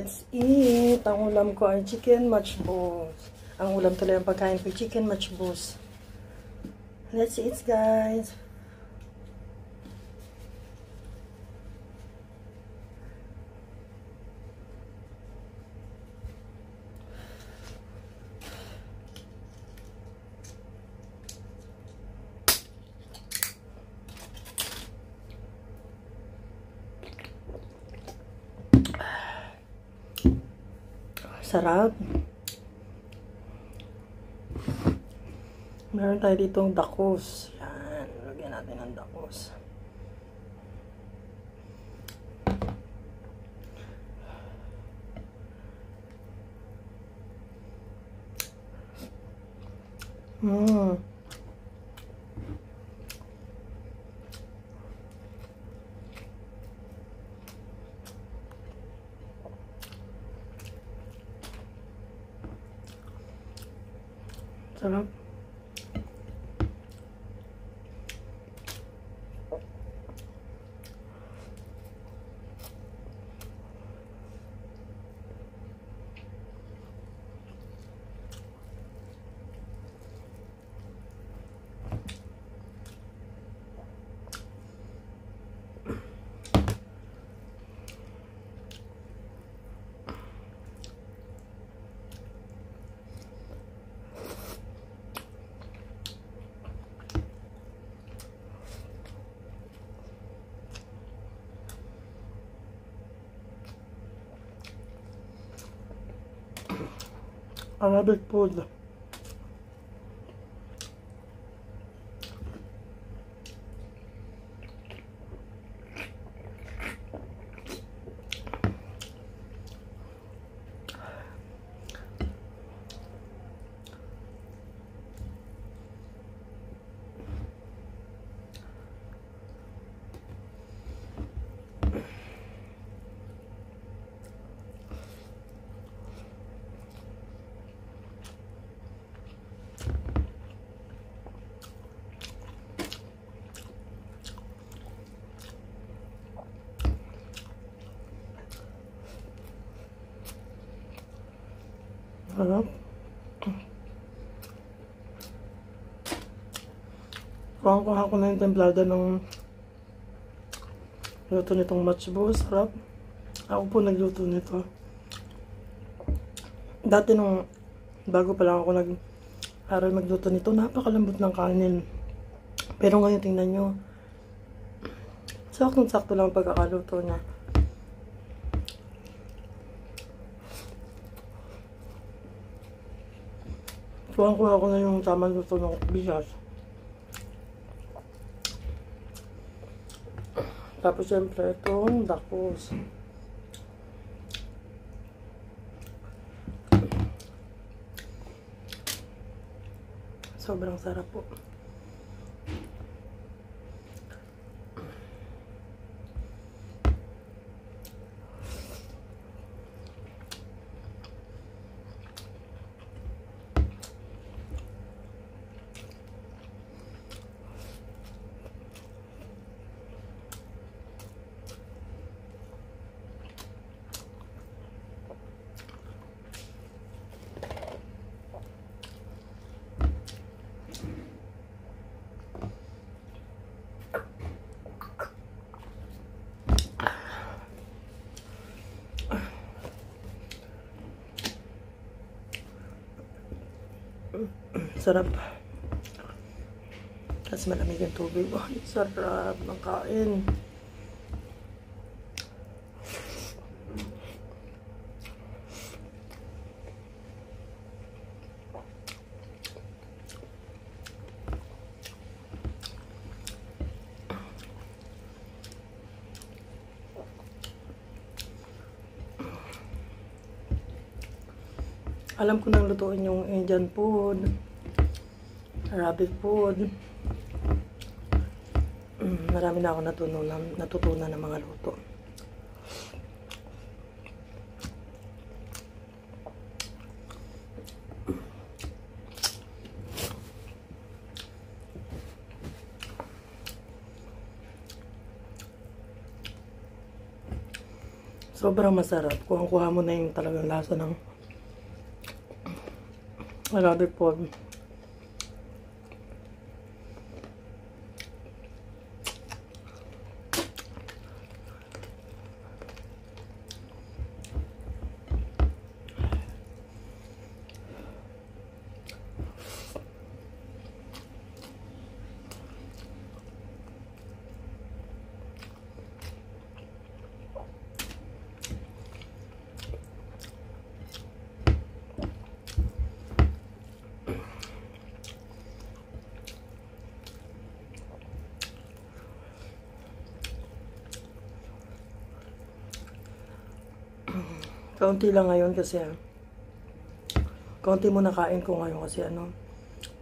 Let's eat! Ang ulam ko ay chicken matchbox. Ang ulam tuloy ang pagkain ko ay chicken matchbox. Let's eat, guys! Sarap. Meron tayo ditong dakos. Yan. Lagyan natin ng dakos. Sarap. Arabic food. Sarap. Kuha ko na yung templada ng luto nitong matchbox. Sarap. Ako po nagluto nito. Dati nung bago pa lang ako nag-aral magluto nito, napakalambot ng kanin. Pero ngayon tingnan nyo, saktong-sakto lang ang pagkakaluto niya. Kuha ko na yung tamang luto ng bigas. Tapos siyempre itong dakos. Sobrang sarap po. Sarap. Tapos malamig ang tubig. Oh, sarap ng kain. Alam ko nang lutuin yung Indian food, Arabic food. Marami na ako natutunan ng mga luto. Sobrang masarap. Kuha mo na yung talagang lasa ng rabbit food. Kaunti lang ngayon kasi kaunti muna kain ko ngayon kasi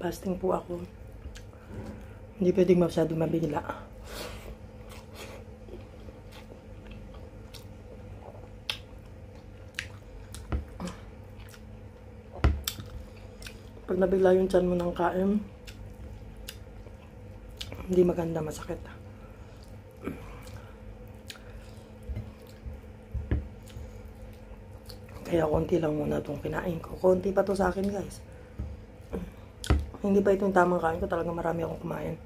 fasting po ako. Hindi pwedeng masyado mabigla. Pag nabigla yung tiyan mo ng kain, hindi maganda, masakit. Kaya konti lang muna itong kinain ko. Konti pa to sa akin, guys. Hindi pa itong tamang kain ko. Talaga marami akong kumain.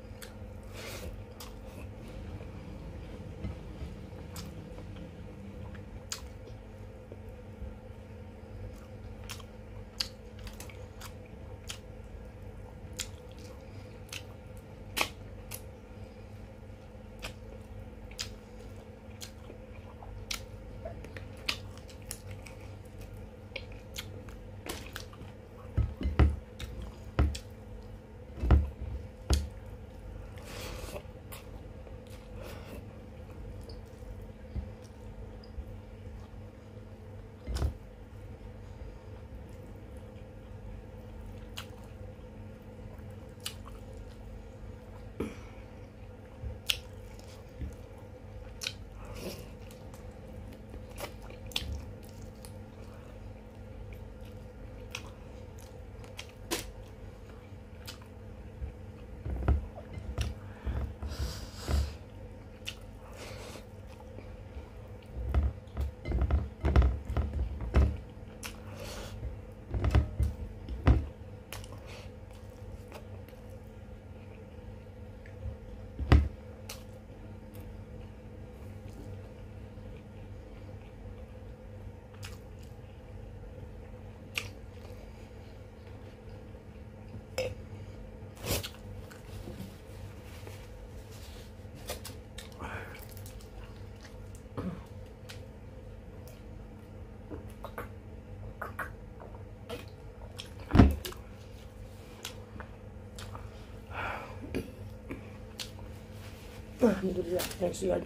Alhamdulillah. Thanks God.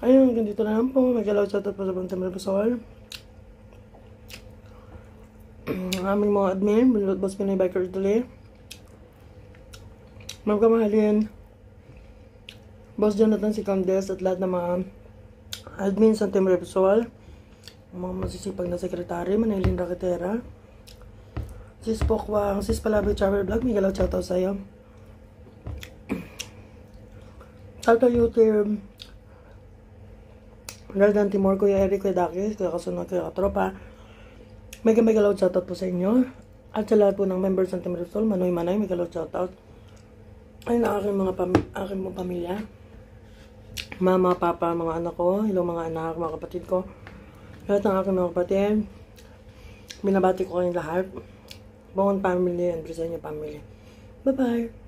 Ayun, ganito na lang po. Mag-allow chat po sa Bantay Marapasol. Ang aming mga admin, Boss Pinoy Biker Italy. Ma'am Kamahalin, Boss Jonathan si Candes at lahat ng mga admin sa Team Marapasol. Ang mga masisipag na sekretary, Manilin Raketera. Sis Pokwang, Sis Palabi Travel Vlog, may galaw shoutout sa'yo. Shoutout YouTube. Daldan Timor, Kuya Eric, Kuya Dakis, Kuya Kasunod, Kuya Katropa. May galaw shoutout po sa inyo. At sa lahat po ng members ng Team Marapasol, Manoy Manay, may galaw shoutout. Ayun ang aking mga pamilya. Mama, papa, mga anak ko, hello mga anak, mga kapatid ko. Lahat ng aking mga kapatid. Binabati ko kayong lahat. Buong family and Briseño family. Bye-bye!